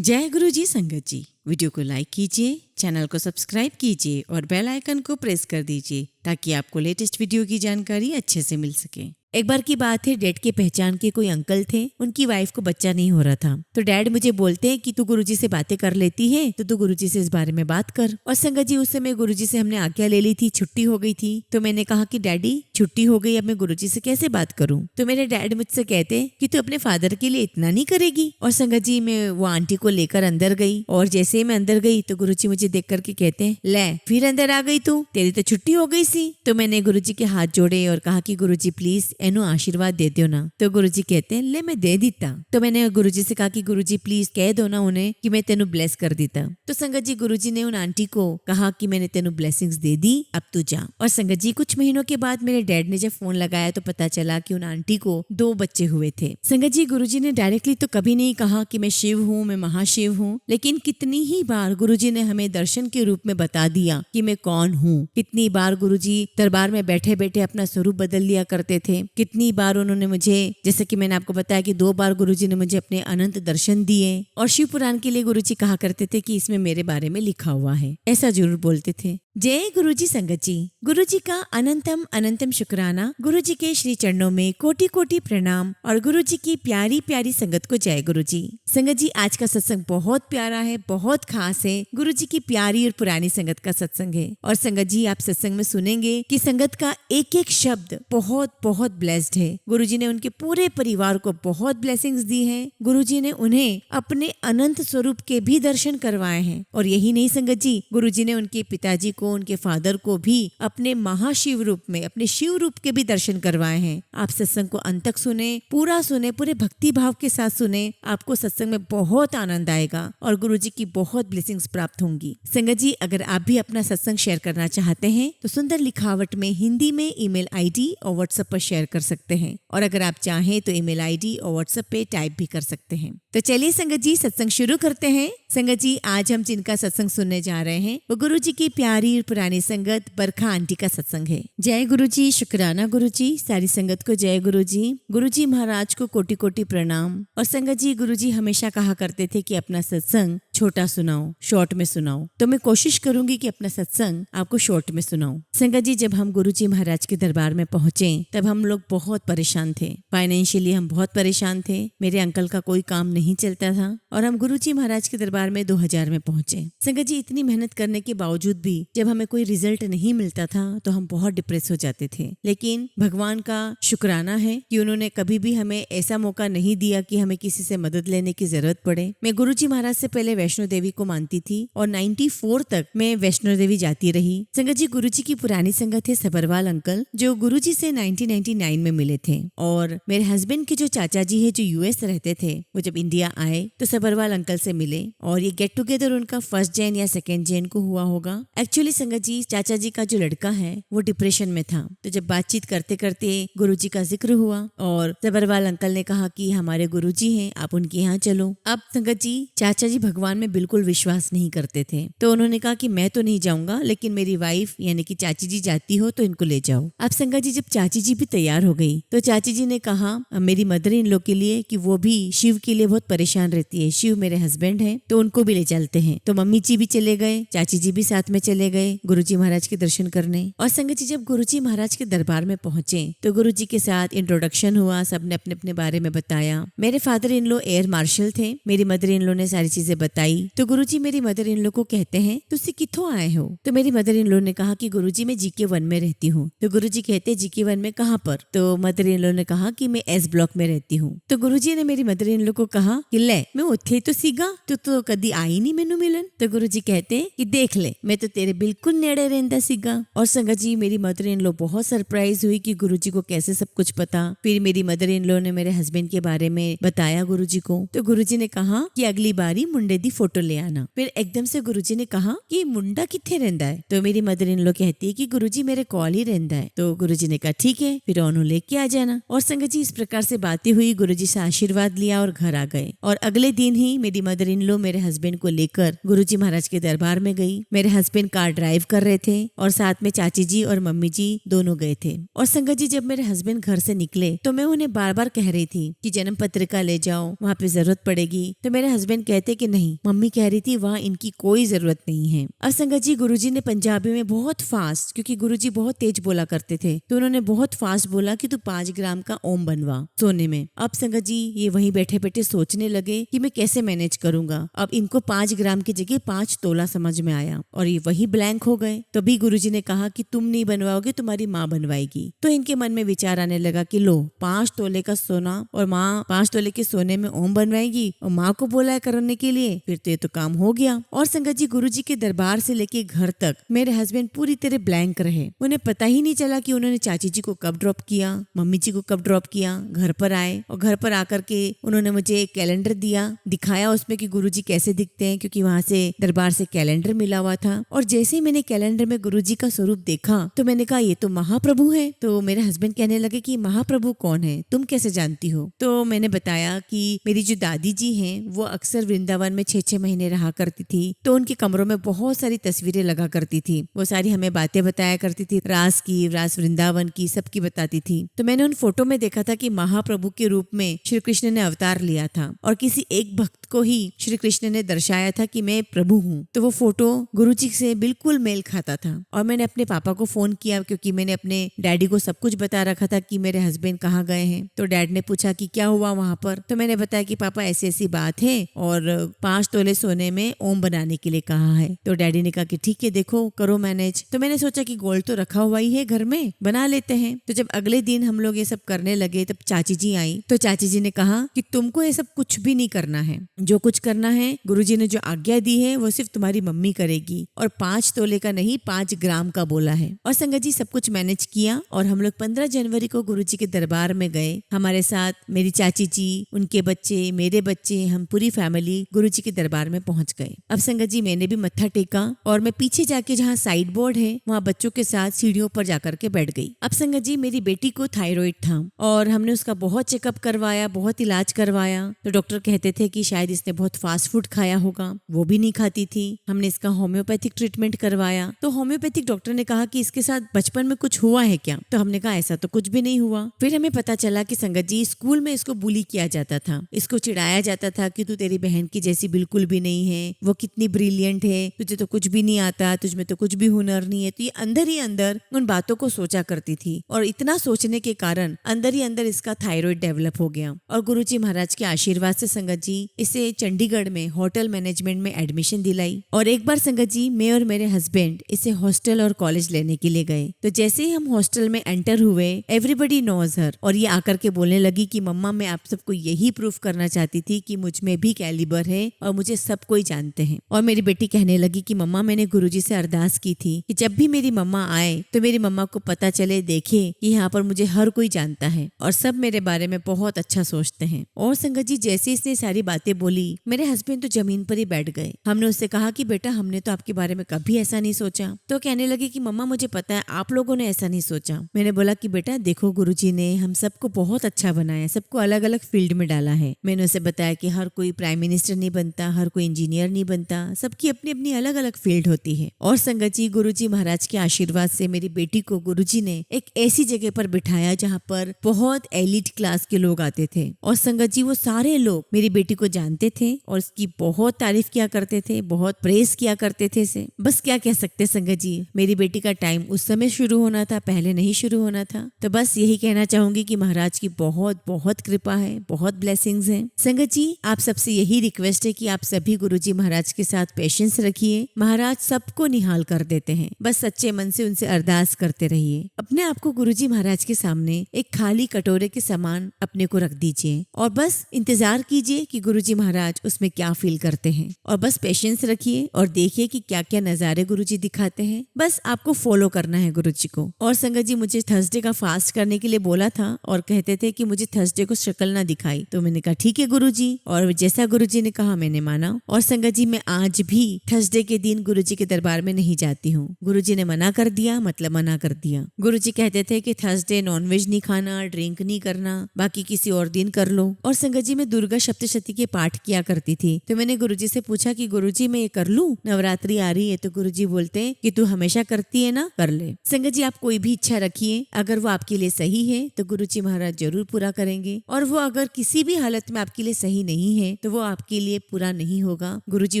जय गुरु जी संगत जी। वीडियो को लाइक कीजिए, चैनल को सब्सक्राइब कीजिए और बेल आइकन को प्रेस कर दीजिए ताकि आपको लेटेस्ट वीडियो की जानकारी अच्छे से मिल सके। एक बार की बात है, डैड के पहचान के कोई अंकल थे, उनकी वाइफ को बच्चा नहीं हो रहा था। तो डैड मुझे बोलते हैं कि तू गुरुजी से बातें कर लेती है तो तू गुरुजी से इस बारे में बात कर। और संगत जी, उस समय गुरुजी से हमने आज्ञा ले ली थी, छुट्टी हो गई थी। तो मैंने कहा कि डैडी छुट्टी हो गई, अब मैं गुरुजी से कैसे बात करूं। तो मेरे डैड मुझसे कहते कि तू अपने फादर के लिए इतना नहीं करेगी। और संगत जी, मैं वो आंटी को लेकर अंदर गई और जैसे ही मैं अंदर गई तो गुरुजी मुझे देख करके कहते हैं, ले फिर अंदर आ गई तू, तेरी तो छुट्टी हो गई सी। तो मैंने गुरुजी के हाथ जोड़े और कहा कि गुरुजी प्लीज एनु आशीर्वाद दे दो ना। तो गुरुजी कहते हैं, ले मैं दे दीता। तो मैंने गुरुजी से कहा कि गुरुजी प्लीज कह दो ना उन्हें कि मैं तेनु ब्लेस कर देता। तो संगत जी, गुरुजी ने उन आंटी को कहा कि मैंने तेनु ब्लेसिंग्स दे दी, अब तू जा। और संगत जी, कुछ महीनों के बाद मेरे डैड ने जब फोन लगाया तो पता चला कि उन आंटी को 2 बच्चे हुए थे। संगत जी, गुरुजी ने डायरेक्टली तो कभी नहीं कहा कि मैं शिव हूँ, मैं महाशिव हूँ, लेकिन कितनी ही बार गुरुजी ने हमें दर्शन के रूप में बता दिया कि मैं कौन हूँ। कितनी बार गुरुजी दरबार में बैठे बैठे अपना स्वरूप बदल लिया करते थे। कितनी बार उन्होंने मुझे, जैसे कि मैंने आपको बताया कि 2 बार गुरुजी ने मुझे अपने अनंत दर्शन दिए। और शिव पुराण के लिए गुरुजी कहा करते थे कि इसमें मेरे बारे में लिखा हुआ है, ऐसा जरूर बोलते थे। जय गुरुजी संगत जी। गुरुजी का अनंतम अनंतम शुक्राना। गुरुजी के श्री चरणों में कोटि कोटि प्रणाम और गुरुजी की प्यारी प्यारी संगत को जय गुरुजी। संगत जी, आज का सत्संग बहुत प्यारा है, बहुत खास है। गुरुजी की प्यारी और पुरानी संगत का सत्संग है। और संगत जी, आप सत्संग में सुनेंगे कि संगत का एक एक शब्द बहुत बहुत ब्लेस्ड है। गुरुजी ने उनके पूरे परिवार को बहुत ब्लेसिंग्स दी है। गुरुजी ने उन्हें अपने अनंत स्वरूप के भी दर्शन करवाए हैं। और यही नहीं संगत जी, गुरुजी ने उनके पिताजी को, उनके फादर को भी अपने महाशिव रूप में, अपने शिव रूप के भी दर्शन करवाए हैं। आप सत्संग को अंत तक सुने, पूरा सुने, पूरे भक्ति भाव के साथ सुने। आपको सत्संग में बहुत आनंद आएगा और गुरुजी की बहुत ब्लेसिंग्स प्राप्त होंगी। संगत जी, अगर आप भी अपना सत्संग शेयर करना चाहते हैं तो सुंदर लिखावट में हिंदी में ईमेल आईडी और व्हाट्सएप पर शेयर कर सकते हैं। और अगर आप चाहें तो ईमेल आईडी और व्हाट्सएप पे टाइप भी कर सकते हैं। तो चलिए संगत जी, सत्संग शुरू करते हैं। संगत जी, आज हम जिनका सत्संग सुनने जा रहे हैं वो गुरुजी की प्यारी और पुरानी संगत बरखा आंटी का सत्संग है। जय गुरुजी, शुक्राना गुरुजी। सारी संगत को जय गुरुजी। गुरुजी महाराज को कोटि कोटि प्रणाम। और संगत जी, गुरुजी हमेशा कहा करते थे कि अपना सत्संग छोटा सुनाओ, शॉर्ट में सुनाओ। तो मैं कोशिश करूंगी कि अपना सत्संग आपको शॉर्ट में सुनाऊं। संगत जी, जब हम गुरुजी महाराज के दरबार में पहुंचे तब हम लोग बहुत परेशान थे। फाइनेंशियली हम बहुत परेशान थे। मेरे अंकल का कोई काम नहीं चलता था और हम गुरुजी महाराज के दरबार में 2000 में पहुंचे। संगत जी, इतनी मेहनत करने के बावजूद भी जब हमें कोई रिजल्ट नहीं मिलता था तो हम बहुत डिप्रेस हो जाते थे। लेकिन भगवान का शुक्राना है कि उन्होंने कभी भी हमें ऐसा मौका नहीं दिया कि हमें किसी से मदद लेने की जरूरत पड़े। मैं गुरुजी महाराज से पहले वैष्णो देवी को मानती थी और 94 तक मैं वैष्णो देवी जाती रही। संगत जी, गुरुजी की पुरानी संगत है सबरवाल अंकल, जो गुरुजी से 1999 में मिले थे। और मेरे हस्बैंड के जो चाचा जी है, जो यूएस रहते थे, वो जब इंडिया आए तो सबरवाल अंकल से मिले। और ये गेट टुगेदर उनका 1 जैन या 2 जैन को हुआ होगा। एक्चुअली संगत जी, चाचा जी का जो लड़का है वो डिप्रेशन में था। तो जब बातचीत करते करते गुरुजी का जिक्र हुआ और सबरवाल अंकल ने कहा कि हमारे गुरुजी हैं, आप उनके यहाँ चलो। अब संगत जी, चाचा जी भगवान में बिल्कुल विश्वास नहीं करते थे। तो उन्होंने कहा कि मैं तो नहीं जाऊंगा, लेकिन मेरी वाइफ यानी कि चाची जी जाती हो तो इनको ले जाओ। अब संगत जी, जब चाची जी भी तैयार हो गई तो चाची जी ने कहा मेरी मदर इन लॉ के लिए कि वो भी शिव के लिए बहुत परेशान रहती है, शिव मेरे हस्बैंड है तो उनको भी ले चलते हैं। तो मम्मी जी भी चले गए, चाची जी भी साथ में चले गए गुरुजी महाराज के दर्शन करने। और संगत जी, जब गुरुजी महाराज के दरबार में पहुंचे तो गुरुजी के साथ इंट्रोडक्शन हुआ, सबने अपने अपने बारे में बताया। मेरे father in law air marshal थे, मेरी मदर इन लॉ ने सारी चीजें बताई। तो गुरुजी मेरी मदर इन लॉ को कहते हैं, तुसी कित्थों आए हो? तो मेरी मदर इन लॉ ने कहा कि गुरुजी मैं जीके 1 में रहती हूँ। तो गुरुजी कहते जीके 1 में कहाँ पर? तो मदर इन लॉ ने कहा कि मैं एस ब्लॉक में रहती हूँ। तो गुरुजी ने मेरी मदर इन लॉ को कहा कि ले मैं उत्थे तो सीगा, तो कदी आई नहीं मैनू मिलन। तो गुरुजी कहते हैं कि देख ले, मैं तो तेरे बिल्कुल नेड़े रहंदा सीगा। और संगत जी, मेरी मदर इन लॉ बहुत सरप्राइज हुई कि गुरुजी को कैसे सब कुछ पता। फिर मेरी मदर इन लॉ ने मेरे हस्बैंड के बारे में बताया गुरुजी को। तो गुरुजी ने कहा कि अगली बारी मुंडे दी दी फोटो ले आना। फिर एकदम से गुरुजी ने कहा कि मुंडा किथे रहंदा है? तो मेरी मदर इन लॉ कहती है कि गुरुजी मेरे कॉल ही रहंदा है। तो गुरुजी ने कहा ठीक है, फिर ओनू लेके आ जाना। और संगत जी इस प्रकार से बातें हुई, गुरुजी से आशीर्वाद लिया और घर आ गए। और अगले दिन ही मेरी मदर इन लॉ मेरे हस्बैंड को लेकर गुरुजी महाराज के दरबार में गई। मेरे हस्बैंड कार ड्राइव कर रहे थे और साथ में चाची जी और मम्मी जी दोनों गए थे। और संगत जी जब मेरे हस्बैंड घर से निकले तो मैं उन्हें बार बार कह रही थी कि जन्म पत्रिका ले जाओ, वहाँ पे जरूरत पड़ेगी। तो मेरे हस्बैंड कहते कि नहीं, मम्मी कह रही थी वहाँ इनकी कोई जरूरत नहीं है। अब संगत जी गुरुजी ने पंजाबी में बहुत फास्ट, क्योंकि गुरुजी बहुत तेज बोला करते थे, तो उन्होंने बहुत फास्ट बोला कि तू 5 ग्राम का ओम बनवा सोने में। अब संगत जी ये वहीं बैठे बैठे सोचने लगे कि मैं कैसे मैनेज करूंगा। अब इनको 5 ग्राम की जगह 5 तोला समझ में आया और ये वही ब्लैंक हो गए। तभी गुरुजी ने कहा कि तुम नहीं बनवाओगे, तुम्हारी माँ बनवाएगी। तो इनके मन में विचार आने लगा कि लो 5 तोले का सोना और माँ 5 तोले के सोने में ओम बनवाएगी और माँ को बोला है करने के लिए, फिर तो ये तो काम हो गया। और संगत जी गुरुजी के दरबार से लेके घर तक मेरे हस्बैंड पूरी तरह ब्लैंक रहे। उन्हें पता ही नहीं चला कि उन्होंने चाची जी को कब ड्रॉप किया, मम्मी जी को कब ड्रॉप किया। घर पर आए और घर पर आकर के उन्होंने मुझे एक कैलेंडर दिखाया उसमें कि गुरुजी कैसे दिखते हैं, क्योंकि वहाँ से दरबार से कैलेंडर मिला हुआ था। और जैसे ही मैंने कैलेंडर में गुरुजी का स्वरूप देखा तो मैंने कहा ये तो महाप्रभु है। तो मेरे हस्बैंड कहने लगे कि महाप्रभु कौन है, तुम कैसे जानती हो? तो मैंने बताया कि मेरी जो दादी जी हैं वो अक्सर वृंदावन में 6-6 महीने रहा करती थी, तो उनके कमरों में बहुत सारी तस्वीरें लगा करती थी। वो सारी हमें बातें बताया करती थी, रास की, रास वृंदावन की, सबकी बताती थी। तो मैंने उन फोटो में देखा था कि महाप्रभु के रूप में श्री कृष्ण ने अवतार लिया था और किसी एक भक्त को ही श्री कृष्ण ने दर्शाया था कि मैं प्रभु हूँ। तो वो फोटो गुरुजी से बिल्कुल मेल खाता था। और मैंने अपने पापा को फोन किया, क्योंकि मैंने अपने डैडी को सब कुछ बता रखा था कि मेरे हस्बैंड कहाँ गए हैं। तो डैड ने पूछा कि क्या हुआ वहां पर। तो मैंने बताया कि पापा ऐसी ऐसी बात है और 5 तोले सोने में ओम बनाने के लिए कहा है। तो डैडी ने कहा कि ठीक है, देखो करो मैनेज। तो मैंने सोचा कि गोल्ड तो रखा हुआ ही है घर में, बना लेते हैं। तो जब अगले दिन हम लोग ये सब करने लगे तब चाची जी आई। तो चाची जी ने कहा कि तुमको ये सब कुछ भी नहीं करना है, जो कुछ करना है गुरुजी ने जो आज्ञा दी है वो सिर्फ तुम्हारी मम्मी करेगी, और 5 तोले का नहीं 5 ग्राम का बोला है। और संगत जी सब कुछ मैनेज किया और हम लोग 15 जनवरी को गुरुजी के दरबार में गए। हमारे साथ मेरी चाची जी, उनके बच्चे, मेरे बच्चे, हम पूरी फैमिली गुरुजी के दरबार में पहुंच गए। अब संगत जी मैंने भी मत्था टेका और मैं पीछे जाके जहाँ साइड बोर्ड है वहाँ बच्चों के साथ सीढ़ियों पर जाकर के बैठ गई। अब संगत जी मेरी बेटी को थायराइड था और हमने उसका बहुत चेकअप करवाया, बहुत इलाज करवाया। तो डॉक्टर कहते थे कि शायद इसने बहुत फास्ट फूड खाया होगा, वो भी नहीं खाती थी। हमने इसका होम्योपैथिक ट्रीटमेंट करवाया। तो होम्योपैथिक डॉक्टर ने कहा कि इसके साथ बचपन में कुछ हुआ है क्या? तो हमने कहा ऐसा तो कुछ भी नहीं हुआ। फिर हमें पता चला कि संगत जी स्कूल में इसको बुली किया जाता था, इसको चिढ़ाया जाता था कि तू तेरी बहन की जैसी बिल्कुल भी नहीं है, वो कितनी ब्रिलियंट है, तुझे तो कुछ भी नहीं आता, तुझमें तो कुछ भी हुनर नहीं है। तो ये अंदर ही अंदर उन बातों को सोचा करती थी और इतना सोचने के कारण अंदर ही अंदर इसका थायराइड डेवलप हो गया। और गुरुजी महाराज के आशीर्वाद से संगत जी इसे चंडीगढ़ में होटल मैनेजमेंट में एडमिशन दिलाई। और एक बार संगत जी मैं और मेरे हस्बैंड इसे हॉस्टल और कॉलेज लेने के लिए गए। तो जैसे ही हम हॉस्टल में एंटर हुए, एवरीबडी नोज हर, और ये आकर के बोलने लगी कि मम्मा मैं आप सबको यही प्रूफ करना चाहती थी कि मुझ में भी कैलिबर है और मुझे सब कोई जानते हैं। और मेरी बेटी कहने लगी कि मम्मा मैंने गुरुजी से अरदास की थी कि जब भी मेरी मम्मा आए तो मेरी मम्मा को पता चले, देखे कि यहाँ पर मुझे हर कोई जानता है और सब मेरे बारे में बहुत अच्छा सोचते हैं। और संगत जी जैसे इसने सारी बातें बोली, मेरे हस्बैंड तो जमीन पर ही बैठ गए। हमने उससे कहा कि बेटा हमने तो आपके बारे में कभी ऐसा नहीं सोचा। तो कहने लगे कि मम्मा मुझे पता है आप लोगों ने ऐसा नहीं सोचा। मैंने बोला कि बेटा देखो गुरुजी ने हम सबको बहुत अच्छा बनाया, सबको अलग अलग फील्ड में डाला है। मैंने उसे बताया कि हर कोई प्राइम मिनिस्टर नहीं बनता, हर कोई इंजीनियर नहीं बनता, सबकी अपनी अपनी अलग अलग फील्ड होती है। और संगत जी गुरुजी महाराज के आशीर्वाद से मेरी बेटी को गुरुजी ने एक ऐसी जगह पर बिठाया जहाँ पर बहुत एलिट क्लास के लोग आते थे। और संगत जी वो सारे लोग मेरी बेटी को जानते थे और उसकी बहुत तारीफ किया करते थे, बहुत प्रेस किया करते थे से। बस क्या कह सकते संगत जी, मेरी बेटी का टाइम उस समय शुरू होना था, पहले नहीं शुरू होना था। तो बस यही कहना चाहूंगी कि महाराज की बहुत बहुत कृपा है, बहुत ब्लेसिंग्स हैं। संगत जी आप सबसे यही रिक्वेस्ट है कि आप सभी गुरुजी महाराज के साथ पेशेंस रखिए। महाराज सबको निहाल कर देते हैं, बस सच्चे मन से उनसे अरदास करते रहिए। अपने आप को गुरुजी महाराज के सामने एक खाली कटोरे के समान अपने को रख दीजिए और बस इंतजार कीजिए कि गुरुजी महाराज उसमें क्या फील करते हैं। और बस पेशेंस रखिए और देखिए कि क्या क्या नजारे गुरुजी दिखाते हैं। बस आपको फॉलो करना है गुरुजी को। और संगत जी मुझे थर्सडे का फास्ट करने के लिए बोला था और कहते थे कि मुझे थर्सडे को शक्ल ना दिखाई। तो मैंने कहा ठीक है गुरुजी, और जैसा गुरुजी ने कहा मैंने माना। और संगत जी मैं आज भी थर्सडे के दिन गुरुजी के दरबार में नहीं जाती हूँ। गुरुजी ने मना कर दिया, मतलब मना कर दिया। गुरुजी कहते थे कि थर्सडे नॉनवेज नहीं खाना, ड्रिंक नहीं करना, बाकी किसी और दिन कर लो। और संगत जी मैं दुर्गा सप्तशती के पाठ किया करती थी। तो मैंने गुरुजी से पूछा कि गुरुजी मैं ये कर लूं, नवरात्रि आ रही है। तो गुरुजी बोलते हैं कि तू हमेशा करती है ना, कर ले। संगत जी आप कोई भी इच्छा रखिए, अगर वो आपके लिए सही है तो गुरुजी महाराज जरूर पूरा करेंगे। और वो अगर किसी भी हालत में आपके लिए सही नहीं है तो वो आपके लिए पूरा नहीं होगा, गुरुजी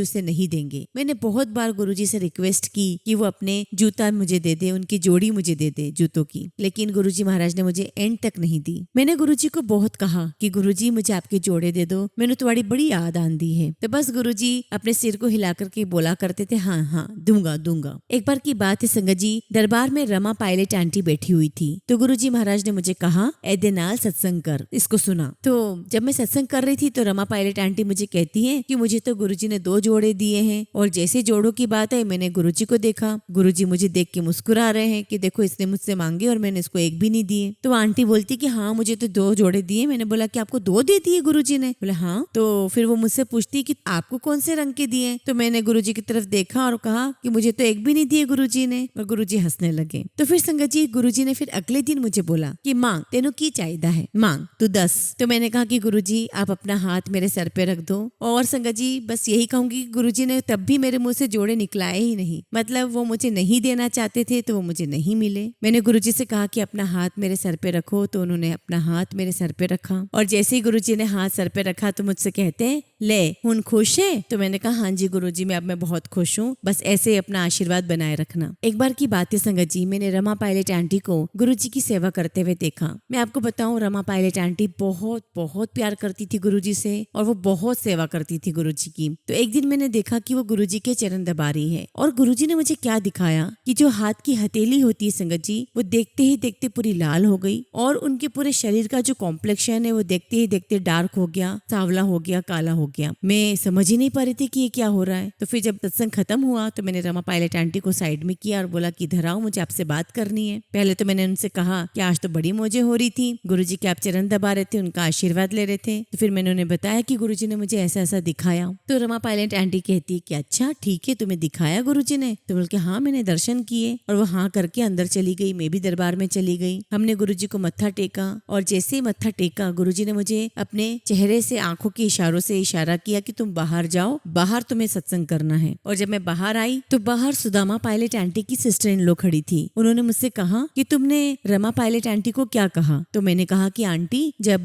उसे नहीं देंगे। मैंने बहुत बार गुरुजी से रिक्वेस्ट की कि वो अपने जूता मुझे दे दे, उनकी जोड़ी मुझे दे दे जूतों की, लेकिन गुरुजी महाराज ने मुझे एंड तक नहीं दी। मैंने गुरुजी को बहुत कहा कि गुरुजी मुझे आपके जोड़े दे दो, मैंने तुम्हारी बड़ी याद आंदी है। तो बस गुरुजी अपने सिर को हिला करके बोला करते थे हाँ हाँ दूंगा दूंगा। एक बार की बात है संगत जी, दरबार में रमा पायलट आंटी बैठी हुई थी। तो गुरुजी महाराज ने मुझे कहा ऐदे नाल सत्संग कर, इसको सुना। तो जब मैं सत्संग कर रही थी तो रमा पायलट आंटी मुझे कहती है कि मुझे तो गुरुजी ने 2 जोड़े दिए हैं। और जैसे जोड़ों की बात है मैंने गुरुजी को देखा, गुरुजी मुझे देख के मुस्कुरा रहे हैं कि देखो इसने मुझसे मांगे और मैंने इसको एक भी नहीं दिए। तो आंटी बोलती कि हाँ मुझे तो 2 जोड़े दिए। मैंने बोला कि आपको 2 दे दिए गुरुजी ने? बोले हाँ। तो फिर वो मुझसे पूछती कि आपको कौन से रंग के दिए? तो मैंने गुरुजी की तरफ देखा और कहा कि मुझे तो एक भी नहीं दिए गुरुजी ने। और गुरुजी हंसने लगे। तो फिर संगत जी गुरुजी ने फिर अगले दिन मुझे बोला कि मांग, तेनू की चाहिदा है, मांग तू 10। तो मैंने कहा कि गुरुजी आप अपना हाथ मेरे सर पे रख दो। और संगत जी बस यही कहूंगी कि गुरुजी ने तब भी मेरे मुंह से जोड़े निकलाए ही नहीं, मतलब वो मुझे नहीं देना चाहते थे तो वो मुझे नहीं मिले। मैंने गुरुजी से कहा कि अपना हाथ मेरे सर पे रखो, तो उन्होंने अपना हाथ मेरे सर पे रखा। और जैसे ही गुरुजी ने हाथ सर पे रखा तो मुझसे कहते हैं ले हुन खुश है? तो मैंने कहा हाँ जी गुरुजी मैं अब मैं बहुत खुश हूँ, बस ऐसे अपना आशीर्वाद बनाए रखना। एक बार की बात है संगत जी, मैंने रमा पायलट आंटी को गुरुजी की सेवा करते हुए देखा। मैं आपको बताऊं रमा पायलट आंटी बहुत बहुत प्यार करती थी गुरुजी से और वो बहुत सेवा करती थी गुरुजी की। तो एक दिन मैंने देखा कि वो गुरुजी के चरण दबा रही है और गुरुजी ने मुझे क्या दिखाया कि जो हाथ की हथेली होती है संगत जी, वो देखते ही देखते पूरी लाल हो गई और उनके पूरे शरीर का जो कॉम्प्लेक्शन है वो देखते ही देखते डार्क हो गया, सांवला हो गया, काला हो गया। मैं समझ ही नहीं पा रही थी कि ये क्या हो रहा है। तो फिर जब सत्संग खत्म हुआ तो मैंने रमा पायलट आंटी को साइड में किया और बोला कि इधर आओ, मुझे आपसे बात करनी है। पहले तो मैंने उनसे कहा कि आज तो बड़ी मौजें हो रही थी, गुरुजी के आप चरण दबा रहे थे, उनका आशीर्वाद ले रहे थे। तो फिर मैंने उन्हें बताया कि गुरुजी ने मुझे ऐसा ऐसा दिखाया। तो रमा पायलट आंटी कहती है कि अच्छा ठीक है, तुम्हें दिखाया गुरुजी ने? तो बोल के हाँ मैंने दर्शन किए। और वो हाँ करके अंदर चली गई, मैं भी दरबार में चली गई। हमने गुरुजी को मत्था टेका और जैसे ही मत्था टेका गुरुजी ने मुझे अपने चेहरे से आंखों के इशारों से इशारा किया कि तुम बाहर जाओ, बाहर तुम्हें सत्संग करना है। और जब मैं बाहर आई तो बाहर सुदामा पायलट आंटी की सिस्टर इन लो खड़ी थी। उन्होंने मुझसे कहा कि तुमने रमा पायलट आंटी को क्या कहा? तो मैंने कहा कि आंटी जब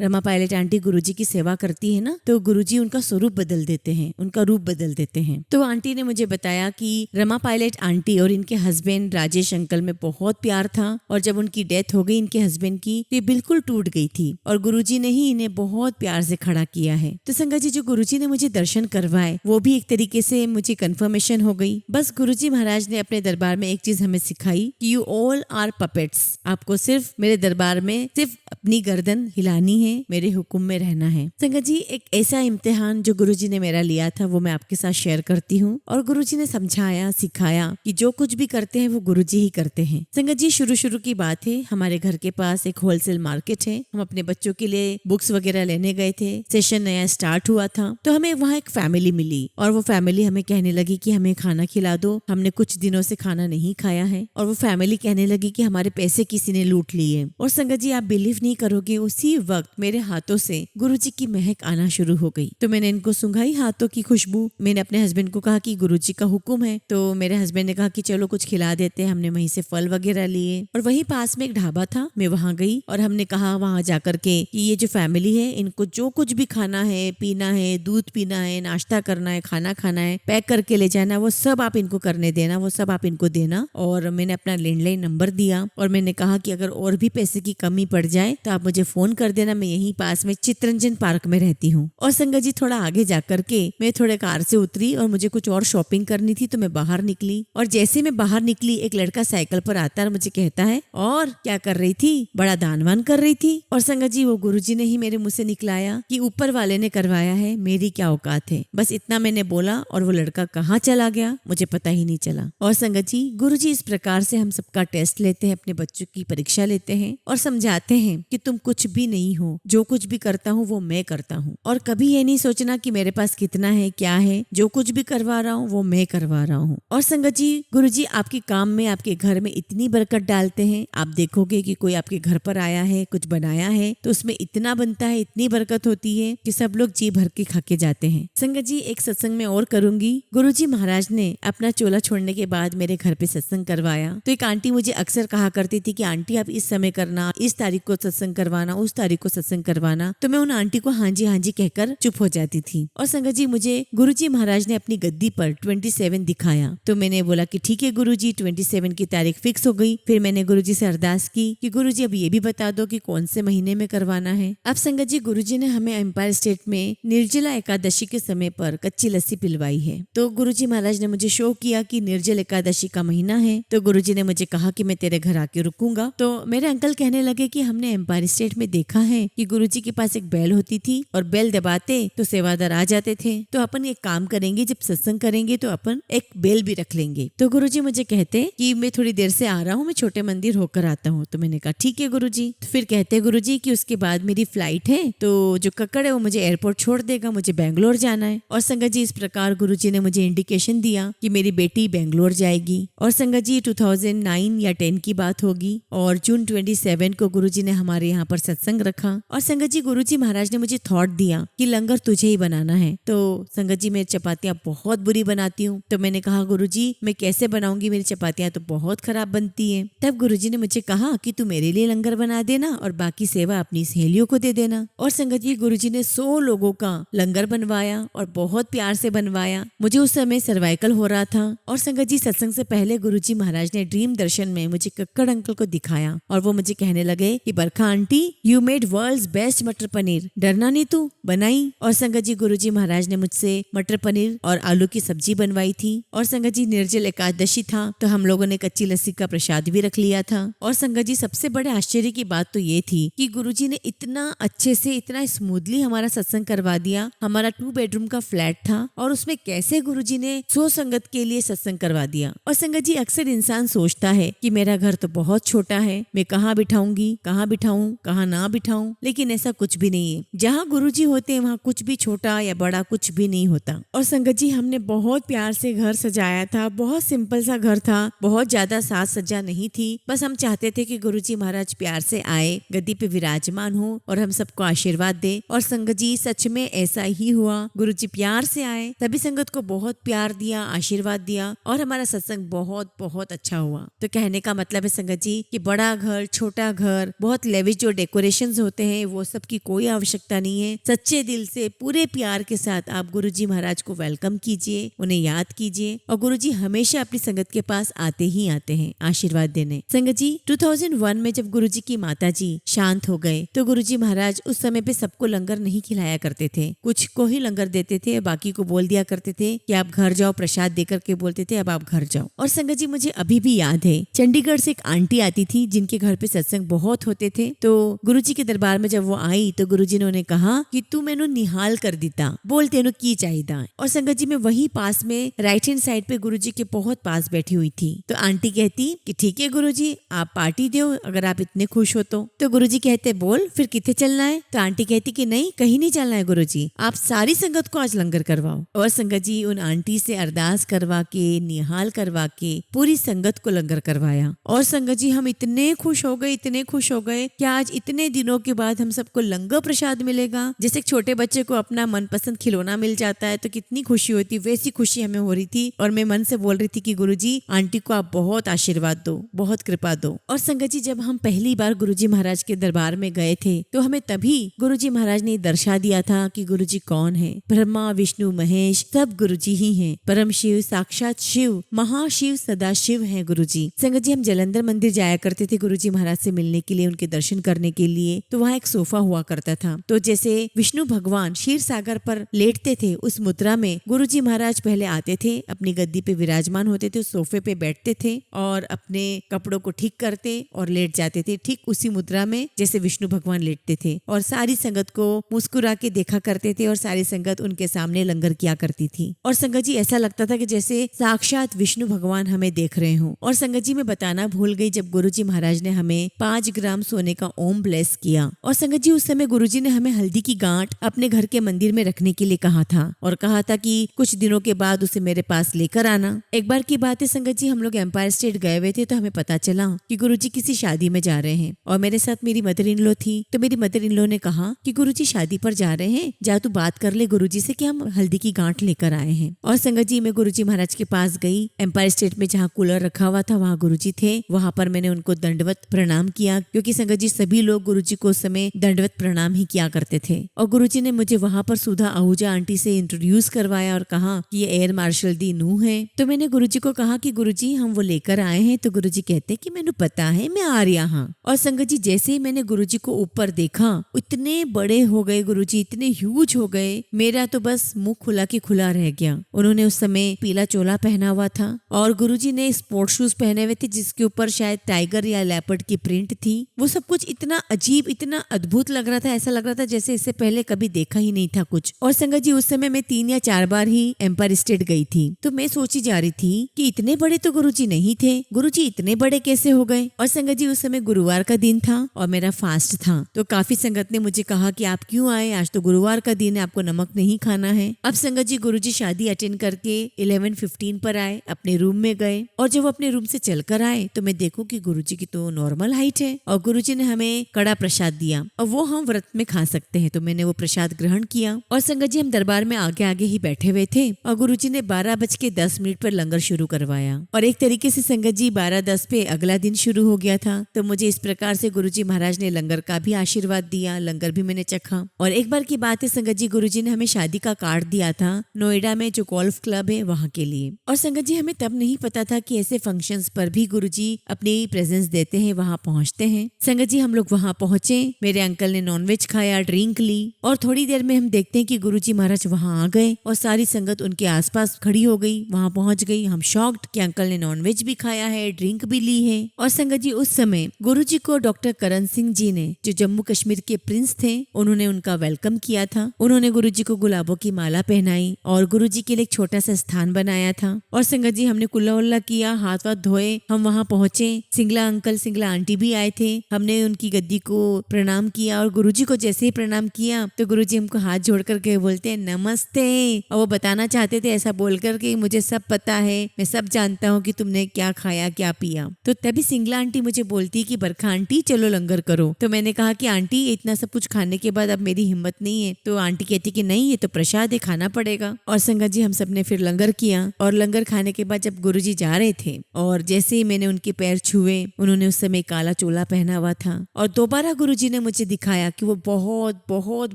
रमा पायलट आंटी गुरुजी की सेवा करती है ना तो गुरुजी उनका स्वरूप बदल देते हैं, उनका रूप बदल देते हैं। तो आंटी ने मुझे बताया कि रमा पायलट आंटी और इनके हस्बैंड राजेश अंकल में बहुत प्यार था और जब उनकी डेथ हो गई इनके हस्बैंड की तो ये बिल्कुल टूट गई थी और गुरुजी ने ही इन्हें बहुत प्यार से खड़ा किया है। तो संगत जी जो गुरुजी ने मुझे दर्शन करवाए वो भी एक तरीके से मुझे कंफर्मेशन हो गई। बस गुरुजी महाराज ने अपने दरबार में एक चीज हमें सिखाई कि यू ऑल आर पपेट्स, आपको सिर्फ मेरे दरबार में सिर्फ अपनी गर्दन हिलानी है, मेरे हुक्म में रहना है। संगत जी एक ऐसा इम्तिहान जो गुरुजी ने मेरा लिया था वो मैं आपके साथ शेयर करती हूँ। और गुरुजी ने समझाया सिखाया कि जो कुछ भी करते हैं वो गुरुजी ही करते हैं। संगत जी शुरू की बात है, हमारे घर के पास एक होलसेल मार्केट है। हम अपने बच्चों के लिए बुक्स वगैरह लेने गए थे, सेशन नया स्टार्ट हुआ था। तो हमें वहाँ एक फैमिली मिली और वो फैमिली हमें कहने लगी कि हमें खाना खिला दो, हमने कुछ दिनों से खाना नहीं खाया है। और वो फैमिली कहने लगी कि हमारे पैसे किसी ने लूट लिए। और संगत जी आप बिलीव नहीं करोगे, उसी वक्त मेरे हाथों से गुरुजी की महक आना शुरू हो गई। तो मैंने इनको सुंघाई हाथों की खुशबू। मैंने अपने हस्बैंड को कहा कि गुरुजी का हुक्म है। तो मेरे हस्बैंड ने कहा कि चलो कुछ खिला देते हैं। हमने वहीं से फल वगैरह लिए और वहीं पास में एक ढाबा था, मैं वहां गई और हमने कहा वहां जाकर के कि ये जो फैमिली है इनको जो कुछ भी खाना है, पीना है, दूध पीना है, नाश्ता करना है, खाना खाना है, पैक करके ले जाना, वो सब आप इनको करने देना, वो सब आप इनको देना। और मैंने अपना लैंडलाइन नंबर दिया और मैंने कहा कि अगर और भी पैसे की कमी पड़ जाए जाए तो आप मुझे फोन कर देना, मैं यहीं पास में चितरंजन पार्क में रहती हूँ। और संगत जी थोड़ा आगे जाकर के मैं थोड़े कार से उतरी और मुझे कुछ और शॉपिंग करनी थी, तो मैं बाहर निकली। और जैसे मैं बाहर निकली एक लड़का साइकिल पर आता है और मुझे कहता है, और क्या कर रही थी? बड़ा दानवान कर रही थी। और संगत जी वो गुरुजी ने ही मेरे मुंह से निकलाया कि ऊपर वाले ने करवाया है, मेरी क्या औकात है। बस इतना मैंने बोला और वो लड़का कहाँ चला गया मुझे पता ही नहीं चला। और संगत जी गुरुजी इस प्रकार से हम सबका टेस्ट लेते हैं, अपने बच्चों की परीक्षा लेते हैं और समझाते हैं कि तुम कुछ भी नहीं हो, जो कुछ भी करता हूँ वो मैं करता हूँ। और कभी ये नहीं सोचना कि मेरे पास कितना है क्या है, जो कुछ भी करवा रहा हूँ वो मैं करवा रहा हूँ। और संगत जी गुरुजी आपके काम में, आपके घर में इतनी बरकत डालते हैं। आप देखोगे कि कोई आपके घर पर आया है, कुछ बनाया है तो उसमें इतना बनता है, इतनी बरकत होती है कि सब लोग जी भर के खा के जाते हैं। संगत जी एक सत्संग में और करूंगी। गुरुजी महाराज ने अपना चोला छोड़ने के बाद मेरे घर पे सत्संग करवाया। तो एक आंटी मुझे अक्सर कहा करती थी कि आंटी आप इस समय करना, इस तारीख को सत्संग करवाना, उस तारीख को सत्संग करवाना। तो मैं उन आंटी को हाँ जी कहकर चुप हो जाती थी। और संगत जी मुझे गुरुजी महाराज ने अपनी गद्दी पर 27 दिखाया। तो मैंने बोला कि ठीक है गुरुजी, 27 की तारीख फिक्स हो गई। फिर मैंने गुरुजी से अरदास की कि गुरुजी अब ये भी बता दो कि कौन से महीने में करवाना है। अब संगत जी गुरुजी ने हमें एम्पायर स्टेट में निर्जला एकादशी के समय पर कच्ची लस्सी पिलवाई है। तो गुरुजी महाराज ने मुझे शो किया कि निर्जल एकादशी का महीना है, तो गुरुजी ने मुझे कहा कि मैं तेरे घर आके रुकूंगा। तो मेरे अंकल कहने लगे कि हमने एम्पायर स्टेट में देखा है कि गुरुजी के पास एक बैल होती थी और बैल दबाते तो सेवादार आ जाते थे। तो अपन एक काम करेंगे, जब सत्संग करेंगे तो अपन एक बेल भी रख लेंगे। तो गुरुजी मुझे कहते कि मैं थोड़ी देर से आ रहा हूँ, मैं छोटे मंदिर होकर आता हूँ। तो मैंने कहा ठीक है गुरुजी। तो फिर कहते गुरुजी कि उसके बाद मेरी फ्लाइट है, तो जो कक्कड़ है वो मुझे एयरपोर्ट छोड़ देगा, मुझे बेंगलोर जाना है। और संगत जी इस प्रकार गुरुजी ने मुझे इंडिकेशन दिया कि मेरी बेटी बेंगलोर जाएगी। और संगत जी 2009 या 10 की बात होगी और जून 27 को गुरुजी ने हमारे यहाँ पर सत्संग रखा। और संगत जी गुरुजी महाराज ने मुझे थॉट दिया कि लंगर तुझे ही बनाना है। तो संगत जी मैं चपातियाँ बहुत बुरी बनाती हूँ। तो मैंने कहा गुरुजी मैं कैसे बनाऊंगी, मेरी चपातियाँ तो बहुत खराब बनती है। तब गुरुजी ने मुझे कहा कि तू मेरे लिए लंगर बना देना और बाकी सेवा अपनी सहेलियों को दे देना। और संगत जी गुरुजी ने 100 लोगों का लंगर बनवाया और बहुत प्यार से बनवाया। मुझे उस समय सर्वाइकल हो रहा था। और संगत जी सत्संग से पहले गुरुजी महाराज ने ड्रीम दर्शन में मुझे कक्कड़ अंकल को दिखाया और वो मुझे कहने लगे कि Barkha aunty you made world's best matar paneer, डरना नहीं तू, बनाई। और संगत जी गुरुजी महाराज ने मुझसे मटर पनीर और आलू की सब्जी बनवाई थी। और संगत जी निर्जल एकादशी था तो हम लोगों ने कच्ची लस्सी का प्रसाद भी रख लिया था। और संगत जी सबसे बड़े आश्चर्य की बात तो ये थी कि गुरुजी ने इतना अच्छे से, इतना स्मूथली हमारा सत्संग करवा दिया। हमारा 2 बेडरूम का फ्लैट था और उसमें कैसे गुरुजी ने 100 संगत के लिए सत्संग करवा दिया। और संगत जी अक्सर इंसान सोचता है कि मेरा घर तो बहुत छोटा है, मैं कहाँ बिठाऊंगी, कहाँ बिठाऊं, कहाँ ना बिठाऊं, लेकिन ऐसा कुछ भी नहीं है। जहाँ गुरुजी होते हैं वहाँ कुछ भी छोटा या बड़ा कुछ भी नहीं होता। और संगत जी हमने बहुत प्यार से घर सजाया था, बहुत सिंपल सा घर था, बहुत ज्यादा साज सज्जा नहीं थी। बस हम चाहते थे कि गुरुजी महाराज प्यार से आए, गद्दी पे विराजमान हो और हम सबको आशीर्वाद दे। और संगत जी सच में ऐसा ही हुआ। गुरुजी प्यार से आए, सभी संगत को बहुत प्यार दिया, आशीर्वाद दिया और हमारा सत्संग बहुत बहुत अच्छा हुआ। तो कहने का मतलब है संगत जी कि बड़ा घर, छोटा घर, बहुत लेविश जो डेकोरेशंस होते हैं वो सब की कोई आवश्यकता नहीं है। सच्चे दिल से पूरे प्यार के साथ आप गुरुजी महाराज को वेलकम कीजिए, उन्हें याद कीजिए। और गुरुजी हमेशा अपनी संगत के पास आते ही आते हैं आशीर्वाद देने। संगत जी 2001 में जब गुरुजी की माता जी शांत हो गए तो गुरुजी महाराज उस समय पे सबको लंगर नहीं खिलाया करते थे, कुछ को ही लंगर देते थे, बाकी को बोल दिया करते थे कि आप घर जाओ, प्रसाद देकर के बोलते थे अब आप घर जाओ। और संगत जी मुझे अभी भी याद है चंडीगढ़ से एक आंटी आती थी जिनके घर पे सत्संग बहुत होते थे। तो गुरुजी के दरबार में जब वो आई तो गुरुजी ने उन्हें कहा कि तू मैनू निहाल कर दिता, बोल तेनू की चाहिदा। और संगत जी मैं वही पास में राइट हैंड साइड पे गुरुजी के बहुत पास बैठी हुई थी। तो आंटी कहती कि ठीक है गुरुजी आप पार्टी दो अगर आप इतने खुश हो तो गुरुजी कहते बोल फिर किथे चलना है। तो आंटी कहती कि नहीं कहीं नहीं चलना है गुरुजी, आप सारी संगत को आज लंगर करवाओ। और संगत जी उन आंटी से अरदास करवा के, निहाल करवा के पूरी संगत को लंगर करवाया। और संगत जी हम इतने खुश हो गए, इतने खुश हो गए कि आज इतने दिनों के बाद हम सबको लंगर प्रसाद मिलेगा। जैसे एक छोटे बच्चे को अपना मनपसंद खिलौना मिल जाता है तो कितनी खुशी होती, वैसी खुशी हमें हो रही थी। और मैं मन से बोल रही थी कि गुरुजी आंटी को आप बहुत आशीर्वाद दो, बहुत कृपा दो। और संगत जी जब हम पहली बार गुरुजी महाराज के दरबार में गए थे तो हमें तभी गुरुजी महाराज ने दर्शा दिया था कि गुरुजी कौन है। ब्रह्मा विष्णु महेश सब गुरुजी ही हैं। परम शिव, साक्षात शिव, महाशिव, सदा शिव हैं गुरुजी। संगत जी हम जलंधर मंदिर जाया करते थे गुरुजी महाराज से मिलने के लिए, उनके दर्शन करने के लिए, तो वहाँ एक सोफा हुआ करता था। तो जैसे विष्णु भगवान क्षीर सागर पर लेटते थे, उस मुद्रा में गुरुजी महाराज पहले आते थे, अपनी गद्दी पे विराजमान होते थे, उस सोफे पे बैठते थे और अपने कपड़ों को ठीक करते और लेट जाते थे, ठीक उसी मुद्रा में जैसे विष्णु भगवान लेटते थे। और सारी संगत को मुस्कुरा के देखा करते थे और सारी संगत उनके सामने लंगर किया करती थी। और संगत जी ऐसा लगता था कि जैसे साक्षात विष्णु भगवान हमें देख रहे हो। और संगत जी मैं बताना भूल गई, जब गुरुजी महाराज ने हमें 5 ग्राम सोने का ओम ब्लेस किया, और संगत जी उस समय गुरुजी ने हमें हल्दी की गांठ अपने घर के मंदिर में रखने के लिए कहा था और कहा था कि कुछ दिनों के बाद उसे मेरे पास लेकर आना। एक बार की बात है संगत जी, हम लोग एम्पायर स्टेट गए हुए थे, तो हमें पता चला कि गुरुजी किसी शादी में जा रहे हैं और मेरे साथ मेरी मदर इन लॉ थी। तो मेरी मदर इन लॉ ने कहा कि गुरुजी शादी पर जा रहे हैं, जा तू बात कर ले गुरुजी से कि हम हल्दी की गांठ लेकर आए हैं। और संगत जी मैं गुरुजी महाराज के पास गई, एम्पायर स्टेट में जहाँ कूलर रखा हुआ था वहाँ गुरुजी थे, वहां पर मैंने उनको दंडवत प्रणाम किया, क्योंकि संगत जी सभी लोग गुरुजी को उस समय दंडवत प्रणाम ही किया करते थे। और गुरुजी ने मुझे वहां पर सुधा आहूजा आंटी से इंट्रोड्यूस करवाया और कहा कि ये एयर मार्शल दी नूह है। तो मैंने गुरुजी को कहा कि गुरुजी हम वो लेकर आए हैं। तो गुरुजी कहते कि मैंने पता है, मैं आ रहा हूँ। और संगत जी जैसे ही मैंने गुरुजी को ऊपर देखा, इतने बड़े हो गए गुरुजी, इतने ह्यूज हो गए, मेरा तो बस मुंह खुला की खुला रह गया। उन्होंने उस समय पीला चोला पहना हुआ था और गुरुजी ने स्पोर्ट शूज पहने हुए थे जिसके ऊपर शायद टाइगर या लेपर्ड की प्रिंट थी। वो सब कुछ इतना अजीब, इतना अद्भुत लग रहा था, ऐसा लग रहा था जैसे इससे पहले कभी देखा ही नहीं था कुछ। और संगत जी उस समय मैं 3 या 4 बार ही एम्पायर स्टेट गई थी, तो मैं सोची जा रही थी कि इतने बड़े तो गुरुजी नहीं थे, गुरुजी इतने बड़े कैसे हो गए। और संगत जी उस समय गुरुवार का दिन था और मेरा फास्ट था, तो काफी संगत ने मुझे कहा कि आप क्यों आए, आज तो गुरुवार का दिन है, आपको नमक नहीं खाना है। अब संगत जी गुरुजी शादी अटेंड करके 11:15 पर आए, अपने रूम में गए और जब वो अपने रूम से चलकर आए तो मैं देखूं कि गुरुजी की तो नॉर्मल हाइट है और गुरुजी ने हमें कड़ा प्रसाद दिया और वो हम व्रत में खा सकते हैं। तो मैंने वो प्रसाद ग्रहण किया और संगत जी हम दरबार में आगे आगे ही बैठे हुए थे और गुरुजी ने 12:10 पर लंगर शुरू करवाया और एक तरीके से संगत जी 12:10 पे अगला दिन शुरू हो गया था। तो मुझे इस प्रकार से गुरुजी महाराज ने लंगर का भी आशीर्वाद दिया, लंगर भी मैंने चखा। और एक बार की बात है संगत जी, गुरुजी ने हमें शादी का कार्ड दिया था नोएडा में जो गोल्फ क्लब है वहाँ के लिए। और संगत जी हमें तब नहीं पता था कि ऐसे फंक्शंस पर भी गुरुजी अपनी प्रेजेंस देते हैं, वहाँ पहुँचते हैं। संगत जी हम लोग वहाँ पहुंचे, मेरे अंकल ने नॉनवेज खाया, ड्रिंक ली और थोड़ी देर में हम देखते हैं कि गुरुजी महाराज वहाँ आ गए और सारी संगत उनके आसपास खड़ी हो गई, वहाँ पहुंच गई। हम शॉक्ड कि अंकल ने नॉनवेज भी खाया है, ड्रिंक भी ली है। और संगत जी उस समय गुरुजी को डॉक्टर करण सिंह जी ने, जो जम्मू कश्मीर के प्रिंस थे, उन्होंने उनका वेलकम किया था। उन्होंने गुरुजी को गुलाबों की माला पहनाई और गुरुजी के लिए एक छोटा सा स्थान बनाया था। और संगत जी हमने कुल्ला उल्ला किया, हाथ वाथ धोए, हम वहाँ पहुंचे। सिंगला अंकल सिंगला आंटी भी आए थे, हमने उनकी गद्दी को प्रणाम किया और गुरुजी को जैसे ही प्रणाम किया तो गुरुजी हमको हाथ जोड़ करके बोलते हैं नमस्ते। और वो बताना चाहते थे ऐसा बोल करके मुझे सब पता है, मैं सब जानता हूँ कि तुमने क्या खाया क्या पिया। तो तभी सिंगला आंटी मुझे बोलती कि बरखा आंटी चलो लंगर करो। तो मैंने कहा कि आंटी इतना सब कुछ खाने के बाद अब मेरी हिम्मत नहीं है। तो आंटी कहती कि नहीं ये तो प्रसाद है, खाना पड़ेगा। और संगत जी हम सबने फिर लंगर किया और लंगर खाने के बाद जब गुरुजी जा रहे थे और जैसे ही मैंने उनके पैर छुए, उन्होंने उस समय काला चोला पहना हुआ था और दोबारा गुरुजी ने मुझे दिखाया कि वो बहुत बहुत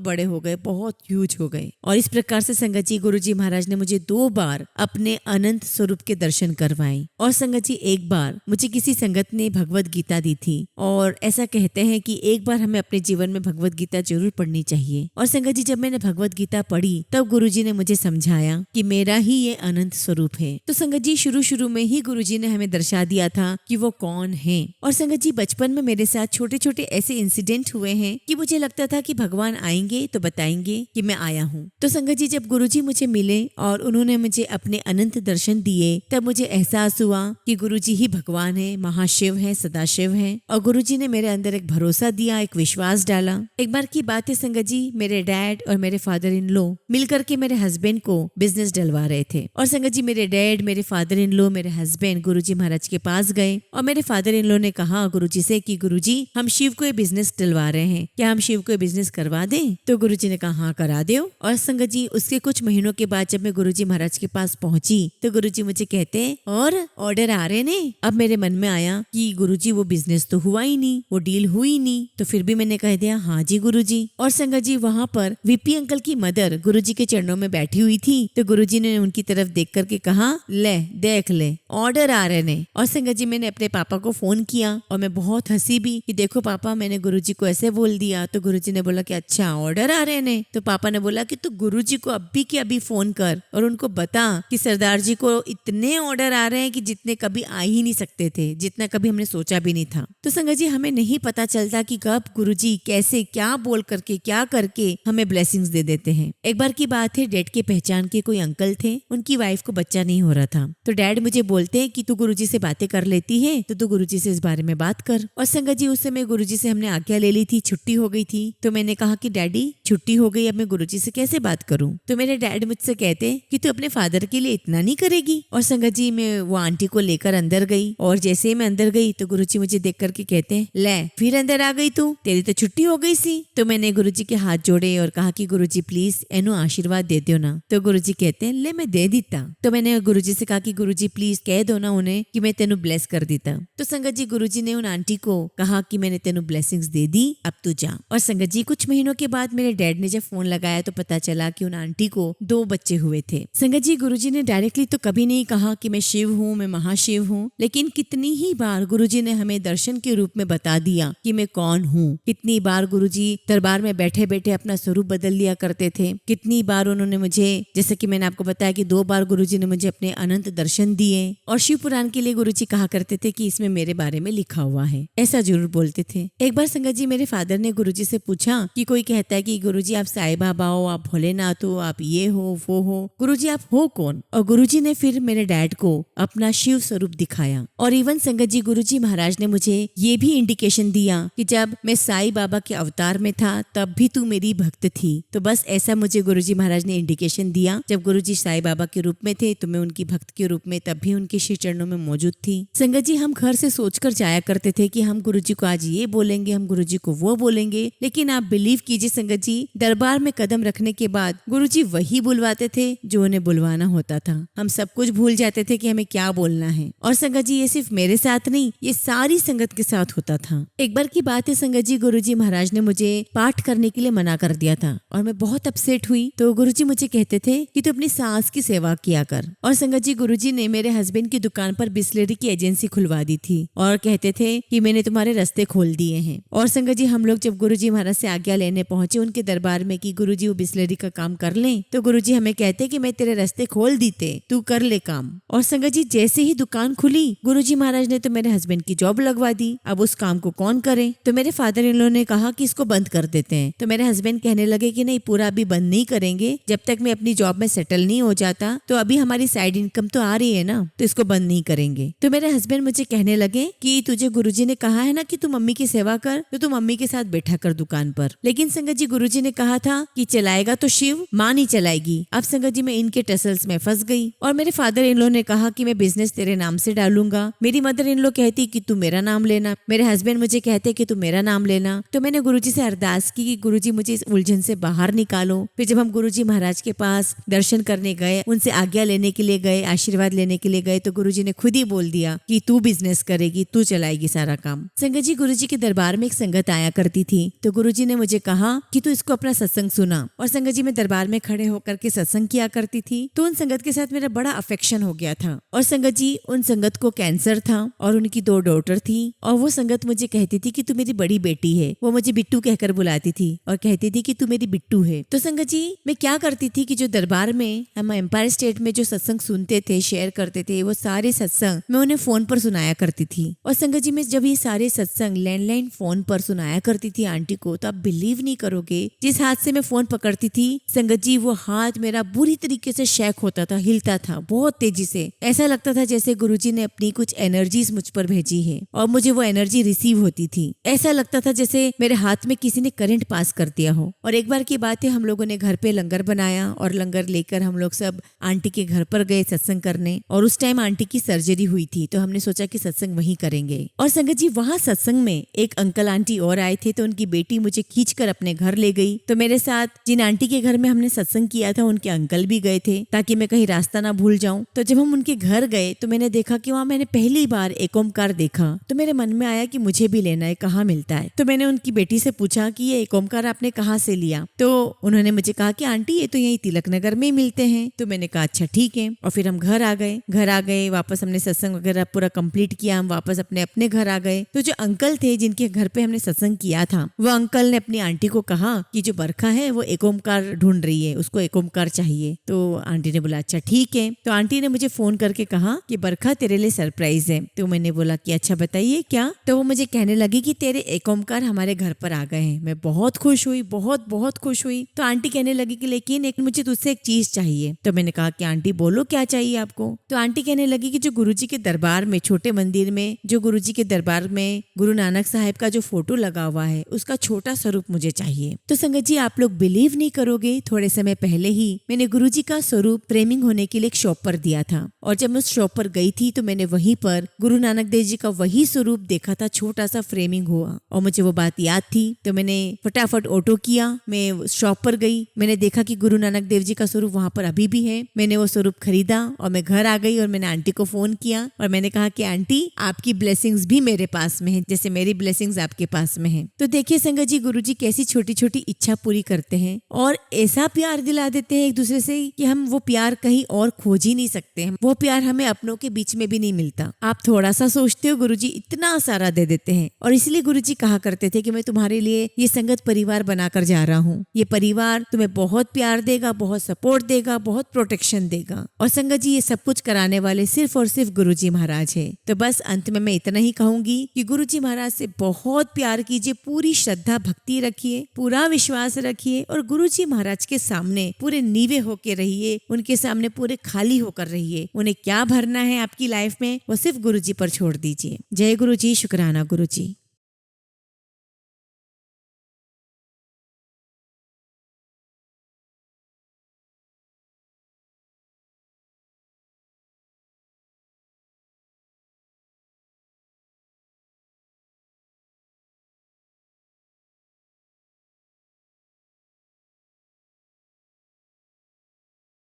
बड़े हो गए, बहुत ह्यूज हो गए। और इस प्रकार से संगत जी गुरुजी महाराज ने मुझे 2 बार अपने अनंत स्वरूप के दर्शन करवाए। और संगत जी एक बार मुझे किसी संगत ने भगवत गीता दी थी और ऐसा कहते हैं कि एक बार हमें अपने जीवन में भगवत गीता जरूर पढ़नी चाहिए। और संगत जी जब मैंने भगवत गीता पढ़ी तब गुरुजी ने मुझे समझाया कि मेरा ही ये अनंत स्वरूप है। तो संगत जी शुरू में ही गुरुजी ने हमें दर्शा दिया था कि वो कौन है। और संगत जी बचपन में मेरे साथ छोटे छोटे ऐसे इंसिडेंट हुए हैं कि मुझे लगता था कि भगवान आएंगे तो बताएंगे कि मैं आया हूँ। तो संगत जी जब गुरुजी मुझे मिले और उन्होंने मुझे अपने अनंत दर्शन दिए तब मुझे एहसास हुआ कि गुरुजी ही भगवान है, महाशिव है, सदाशिव है। और गुरुजी ने मेरे अंदर एक भरोसा दिया, एक विश्वास डाला। एक बार की बात है संगत जी, मेरे डैड और मेरे फादर इन लॉ मिलकर के मेरे हस्बैंड को बिजनेस डलवा रहे थे। और संगत जी मेरे डैड, मेरे फादर इन लॉ, मेरे हस्बैंड गुरुजी महाराज के पास गए और मेरे फादर इन लॉ ने कहा गुरुजी से कि गुरुजी हम शिव को ये बिजनेस डलवा रहे हैं, क्या हम शिव को ये बिजनेस करवा दें? तो गुरुजी ने कहा हाँ करा दो। और संगत जी उसके कुछ महीनों के बाद जब मैं गुरुजी महाराज के पास पहुंची तो गुरुजी मुझे कहते और ऑर्डर आ रहे ने। अब मेरे मन में आया कि गुरुजी वो बिजनेस तो हुआ ही नहीं, वो डील हुई नहीं। तो फिर भी मैंने कह दिया हाँ जी गुरुजी। और संगत जी वहाँ पर वीपी अंकल की मदर गुरुजी के चरणों में बैठी हुई थी। तो गुरुजी ने उनकी तरफ देख करके कहा ले देख ले ऑर्डर आ रहे ने। और संगत जी मैंने अपने पापा को फोन किया और मैं बहुत हंसी भी कि देखो पापा मैंने गुरुजी को ऐसे बोल दिया। तो गुरुजी ने बोला कि अच्छा ऑर्डर आ रहे ने। तो पापा ने बोला कि तू गुरुजी को अभी के अभी फोन कर और उनको बता कि सरदार जी को इतने ऑर्डर आ रहे हैं कि जितने कभी आ ही नहीं सकते थे, जितना कभी हमने सोचा भी नहीं था। तो संगत जी हमें नहीं पता चलता कि कब गुरुजी कैसे क्या बोल करके क्या करके हमें ब्लेसिंग्स दे देते हैं। एक बार की बात है, डैड के पहचान के कोई अंकल थे, उनकी वाइफ को बच्चा नहीं हो रहा था। तो डैड मुझे बोलते हैं कि तू गुरुजी से बातें कर लेती है तो तू गुरुजी से इस बारे में बात कर। और संगत जी उस समय गुरुजी से हमने आज्ञा ले ली थी, छुट्टी हो गई थी। तो मैंने कहा कि डैडी छुट्टी हो गई, अब मैं गुरुजी से कैसे बात करूं। तो मेरे डैड मुझसे कहते कि तू अपने फादर के लिए इतना नहीं करेगी। और संगत जी मैं वो आंटी को लेकर अंदर गई और जैसे ही मैं अंदर गई तो गुरुजी मुझे देख करके कहते हैं, ले फिर अंदर आ गई तू, तेरी तो छुट्टी हो गई सी। तो मैंने गुरुजी के हाथ जोड़े और कहा कि गुरुजी प्लीज एनु आशीर्वाद दे दो ना। तो गुरुजी कहते हैं ले मैं दे दीता। तो मैंने गुरुजी से कहा कि गुरुजी प्लीज कह दो ना उन्हें कि मैं तेनु ब्लेस कर देता। तो संगत जी गुरुजी ने उन आंटी को कहा कि मैंने तेनु ब्लेसिंग्स दे दी, अब तू जा। और संगत जी कुछ महीनों के बाद मेरे डैड ने जब फोन लगाया तो पता चला कि उन आंटी को 2 बच्चे हुए थे। संगत जी गुरुजी ने डायरेक्टली तो कभी नहीं कहा कि मैं शिव हूँ, मैं महाशिव हूँ, लेकिन कितनी ही बार गुरुजी ने हमें दर्शन के रूप में बता दिया कि मैं कौन हूँ। कितनी बार गुरुजी दरबार में बैठे बैठे अपना स्वरूप बदल लिया करते थे। कितनी बार उन्होंने मुझे, जैसे कि मैंने आपको बताया कि 2 बार गुरुजी ने मुझे अपने अनंत दर्शन दिए। और शिव पुराण के लिए गुरुजी कहा करते थे कि इसमें मेरे बारे में लिखा हुआ है, ऐसा जरूर बोलते थे। एक बार संगत जी मेरे फादर ने गुरुजी से पूछा कि कोई कहता है कि गुरुजी आप साईं बाबा हो, आप भोलेनाथ हो, आप ये हो वो हो, गुरुजी आप हो कौन। और गुरुजी ने फिर मेरे डैड को अपना शिव स्वरूप दिखाया। और इवन संगत जी गुरुजी महाराज ने मुझे ये भी इंडिकेशन दिया कि जब मैं साईं बाबा के अवतार में था तब भी तू मेरी भक्त थी। तो बस ऐसा मुझे गुरुजी महाराज ने इंडिकेशन दिया, जब गुरुजी साईं बाबा के रूप में थे तो मैं उनकी भक्त के रूप में तब भी उनके श्री चरणों में मौजूद थी। संगत जी हम घर से सोचकर जाया करते थे कि हम गुरुजी को आज ये बोलेंगे, हम गुरुजी को वो बोलेंगे, लेकिन आप बिलीव कीजिए संगत जी दरबार में कदम रखने के बाद गुरुजी वही बुलवाते थे जो उन्हें बुलवाना होता था। हम सब कुछ भूल जाते थे कि हमें क्या बोलना है। और संगत जी ये सिर्फ मेरे साथ नहीं, ये सारी संगत के साथ होता था। एक बार की बात है संगत जी गुरुजी महाराज ने मुझे पाठ करने के लिए मना कर दिया था और मैं बहुत अपसेट हुई। तो गुरुजी मुझे कहते थे कि तू अपनी सास की सेवा किया कर। और संगत जी गुरुजी ने मेरे हस्बैंड की दुकान पर बिस्लरी की एजेंसी खुलवा दी थी और कहते थे कि मैंने तुम्हारे रास्ते खोल दिए हैं। और संगत जी हम लोग जब गुरुजी महाराज से आज्ञा लेने पहुंचे उनके दरबार में कि गुरुजी वो बिस्लरी का काम कर लें, तो गुरुजी हमें कहते कि मैं तेरे रास्ते खोल दीते, तू कर ले काम। और संगत जी जैसे ही दुकान खुली गुरुजी महाराज ने तो मेरे हस्बैंड की जॉब लगवा दी। अब उस काम को कौन करे। तो मेरे फादर इन लोगों ने कहा कि इसको बंद कर देते हैं। तो मेरे हस्बैंड कहने लगे कि नहीं पूरा अभी बंद नहीं करेंगे, जब तक मैं अपनी जॉब में सेटल नहीं हो जाता। तो अभी हमारी साइड इनकम तो आ रही है ना, तो इसको बंद नहीं करेंगे। तो मेरे हस्बैंड मुझे कहने लगे कि तुझे गुरुजी ने कहा है ना कि तू मम्मी की सेवा कर, तो तू मम्मी के साथ बैठा कर दुकान पर। लेकिन संगत जी गुरुजी ने कहा था कि चलाएगा तो शिव, माँ नहीं चलाएगी। अब संगत जी मैं इनके टसल्स में फंस गई। और मेरे फादर इन लोगों ने कहा कि मैं बिजनेस तेरे नाम से डालूंगा। मेरी मदर इन लोग कहती कि तू मेरा नाम लेना, मेरे हस्बैंड मुझे कहते कि तू मेरा नाम लेना। तो मैंने गुरुजी से अरदास की कि गुरुजी मुझे इस उलझन से बाहर निकालो। फिर जब हम गुरुजी महाराज के पास दर्शन करने गए, उनसे आज्ञा लेने के लिए गए, आशीर्वाद लेने के लिए गए, तो गुरुजी ने खुद ही बोल दिया कि तू बिजनेस करेगी, तू चलाएगी सारा काम। संगत जी गुरुजी के दरबार में एक संगत आया करती थी। तो गुरुजी ने मुझे कहा कि तू इसको अपना सत्संग सुना। और संगत जी मैं दरबार में खड़े होकर के सत्संग किया करती थी। तो उन संगत के साथ मेरा बड़ा अफेक्शन हो गया था। और संगत जी उन संगत को कैंसर था और उनकी 2 डॉटर थी। और वो संगत मुझे कहती थी कि तू मेरी बड़ी बेटी है। वो मुझे बिट्टू कहकर बुलाती थी और कहती थी कि तू मेरी बिट्टू है। तो संगत जी मैं क्या करती थी कि जो दरबार में हम एम्पायर स्टेट में जो सत्संग सुनते थे, शेयर करते थे, वो सारे सत्संग मैं उन्हें फोन पर सुनाया करती थी। और संगत जी मैं जब ये सारे सत्संग लैंडलाइन फोन पर सुनाया करती थी आंटी को, तो आप बिलीव नहीं करोगे, जिस हाथ से मैं फोन पकड़ती थी संगत जी वो हाथ मेरा बुरी तरीके से शेक होता था, हिलता था बहुत तेजी से। ऐसा लगता था जैसे गुरुजी ने अपनी कुछ एनर्जीज मुझ पर भेजी है और मुझे वो एनर्जी रिसीव होती थी। ऐसा लगता था जैसे मेरे हाथ में किसी ने करंट पास कर दिया हो। और एक बार की बात है, हम लोगों ने घर पे लंगर बनाया और लंगर लेकर हम लोग सब आंटी के घर पर गए सत्संग करने। और उस टाइम आंटी की सर्जरी हुई थी, तो हमने सोचा कि सत्संग वहीं करेंगे। और संगत जी वहाँ सत्संग में एक अंकल आंटी और आए थे, तो उनकी बेटी मुझे खींचकर अपने घर ले गई। तो मेरे साथ जिन आंटी के घर में हमने सत्संग किया था उनके अंकल भी गए थे, ताकि मैं कहीं रास्ता ना भूल जाऊं। तो जब हम उनके घर गए तो मैंने देखा कि वहाँ मैंने पहली बार एक ओमकार देखा। तो मेरे मन में आया कि मुझे भी लेना है, कहाँ मिलता है। तो मैंने उनकी बेटी से पूछा कि ये एक ओमकार आपने कहाँ से लिया। तो उन्होंने मुझे कहा कि आंटी ये तो यही तिलक नगर में मिलते हैं। तो मैंने कहा अच्छा ठीक है। और फिर हम घर आ गए वापस हमने सत्संग वगैरह पूरा कंप्लीट किया, हम वापस अपने अपने घर आ गए। तो जो अंकल अंकल थे जिनके घर पे हमने सत्संग किया था, वो अंकल ने अपनी आंटी को कहा कि जो बरखा है वो एक ओमकार ढूंढ रही है, उसको एक ओमकार चाहिए। तो आंटी ने बोला अच्छा ठीक है। तो आंटी ने मुझे फोन करके कहा कि बरखा तेरे लिए सरप्राइज है। तो मैंने बोला कि अच्छा बताइए क्या। तो वो मुझे कहने लगी कि तेरे एक ओमकार हमारे घर पर आ गए हैं। मैं बहुत खुश हुई, बहुत बहुत खुश हुई। तो आंटी कहने लगी कि लेकिन एक मुझे तुझसे एक चीज चाहिए। तो मैंने कहा कि आंटी बोलो क्या चाहिए आपको। तो आंटी कहने लगी कि जो गुरुजी के दरबार में, छोटे मंदिर में जो गुरुजी के दरबार में गुरु नानक साहब का जो फोटो लगा हुआ है उसका छोटा स्वरूप मुझे चाहिए। तो संगत जी आप लोग बिलीव नहीं करोगे, थोड़े समय पहले ही मैंने गुरुजी का स्वरूप फ्रेमिंग होने के लिए एक शॉप पर दिया था। और जब मैं उस शॉप पर गई थी तो मैंने वहीं पर गुरु नानक देव जी का वही स्वरूप देखा था, छोटा सा फ्रेमिंग हुआ। और मुझे वो बात याद थी तो मैंने फटाफट ऑटो किया, मैं शॉप पर गई, मैंने देखा कि गुरु नानक देव जी का स्वरूप वहां पर अभी भी है। मैंने वो स्वरूप खरीदा और मैं घर आ गई और मैंने आंटी को फोन किया और मैंने कहा कि आंटी आपकी ब्लेसिंग्स भी मेरे पास में है जैसे मेरी ब्लेसिंग्स आपके पास में है। तो देखिए संगत जी गुरुजी कैसी छोटी छोटी इच्छा पूरी करते हैं और ऐसा प्यार दिला देते हैं एक दूसरे से कि हम वो प्यार कहीं और खोज ही नहीं सकते हैं। वो प्यार हमें अपनों के बीच में भी नहीं मिलता। आप थोड़ा सा सोचते हो गुरुजी इतना सारा दे देते हैं। और इसलिए गुरुजी कहा करते थे कि मैं तुम्हारे लिए ये संगत परिवार बनाकर जा रहा हूँ। ये परिवार तुम्हें बहुत प्यार देगा, बहुत सपोर्ट देगा, बहुत प्रोटेक्शन देगा। और संगत जी ये सब कुछ कराने वाले सिर्फ और सिर्फ गुरुजी महाराज है। तो बस अंत में मैं इतना ही कहूंगी कि गुरुजी महाराज से बहुत प्यार कीजिए, पूरी श्रद्धा भक्ति रखिए, पूरा विश्वास रखिए और गुरुजी महाराज के सामने पूरे नीवे होके रहिए, उनके सामने पूरे खाली होकर रहिए। उन्हें क्या भरना है आपकी लाइफ में वो सिर्फ गुरुजी पर छोड़ दीजिए। जय गुरुजी, शुक्राना गुरुजी।